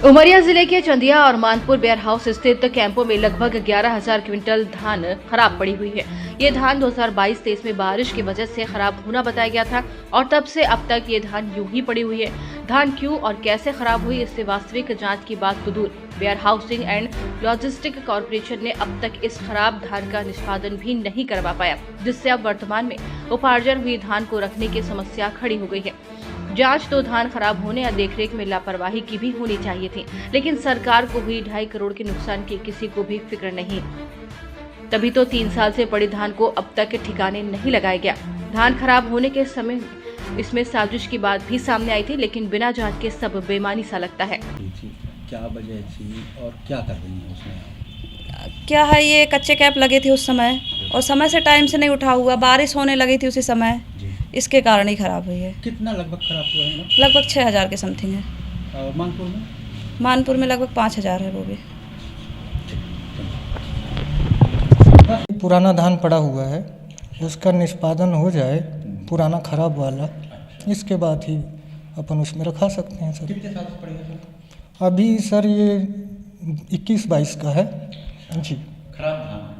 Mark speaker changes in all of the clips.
Speaker 1: उमरिया जिले के चंदिया और मानपुर वेयर हाउस स्थित कैंपों में लगभग 11,000 क्विंटल धान खराब पड़ी हुई है। ये धान 2022-23 में बारिश की वजह से खराब होना बताया गया था और तब से अब तक ये धान यूं ही पड़ी हुई है। धान क्यों और कैसे खराब हुई, इससे वास्तविक जांच की बात तो दूर, warehousing and logistic corporation ने अब तक इस खराब धान का निष्पादन भी नहीं करवा पाया, जिससे अब वर्तमान में उपार्जन हुई धान को रखने की समस्या खड़ी हो गई है। जांच तो धान खराब होने या देखरेख में लापरवाही की भी होनी चाहिए थी, लेकिन सरकार को हुई 2.5 करोड़ के नुकसान की किसी को भी फिक्र नहीं। तभी तो 3 साल से पड़ी धान को अब तक ठिकाने नहीं लगाया गया। धान खराब होने के समय इसमें साजिश की बात भी सामने आई थी, लेकिन बिना जांच के सब बेईमानी सा लगता है।
Speaker 2: क्या वजह थी और क्या कर रही है उसमें?
Speaker 3: क्या है, ये कच्चे कैप लगे थे उस समय और समय से टाइम से नहीं उठा हुआ, बारिश होने लगी थी उसी समय, इसके कारण ही खराब हुई है।
Speaker 2: कितना लगभग खराब हुआ है?
Speaker 3: लगभग 6,000 के समथिंग है।
Speaker 2: और मानपुर में?
Speaker 3: मानपुर में लगभग 5,000 है वो भी।
Speaker 4: पुराना धान पड़ा हुआ है, उसका निष्पादन हो जाए पुराना खराब वाला, इसके बाद ही अपन उसमें रखा सकते हैं सर।
Speaker 2: कितने साल से पड़ी है?
Speaker 4: अभी सर ये 21-22 का है जी।
Speaker 2: खराब धान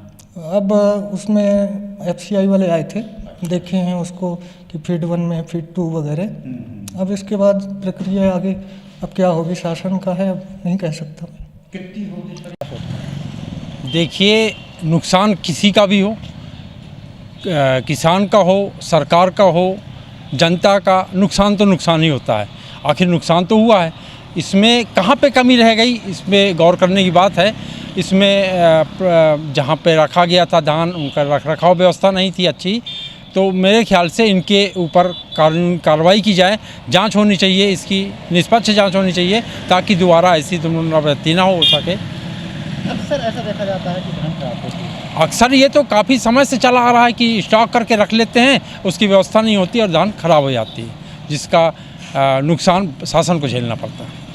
Speaker 4: अब उसमें FCI वाले आए थे, देखे हैं उसको कि फीड 1 में फीड 2 वगैरह। अब इसके बाद प्रक्रिया आगे अब क्या होगी, शासन का है, अब नहीं कह सकता।
Speaker 2: कितनी होगी?
Speaker 5: देखिए, नुकसान किसी का भी हो, किसान का हो, सरकार का हो, जनता का, नुकसान तो नुकसान ही होता है। आखिर नुकसान तो हुआ है, इसमें कहाँ पे कमी रह गई, इसमें गौर करने की बात है। इसमें जहाँ पे रखा गया था धान, उनका रखरखाव व्यवस्था नहीं थी अच्छी, तो मेरे ख्याल से इनके ऊपर कार्रवाई की जाए, जांच होनी चाहिए, इसकी निष्पक्ष जांच होनी चाहिए, ताकि दोबारा ऐसी पुनरावृत्ति ना हो सके।
Speaker 2: अक्सर ऐसा देखा जाता है कि धान खराब होती है।
Speaker 5: अक्सर ये तो काफ़ी समय से चला आ रहा है कि स्टॉक करके रख लेते हैं, उसकी व्यवस्था नहीं होती और धान खराब हो जाती है, जिसका नुकसान शासन को झेलना पड़ता है।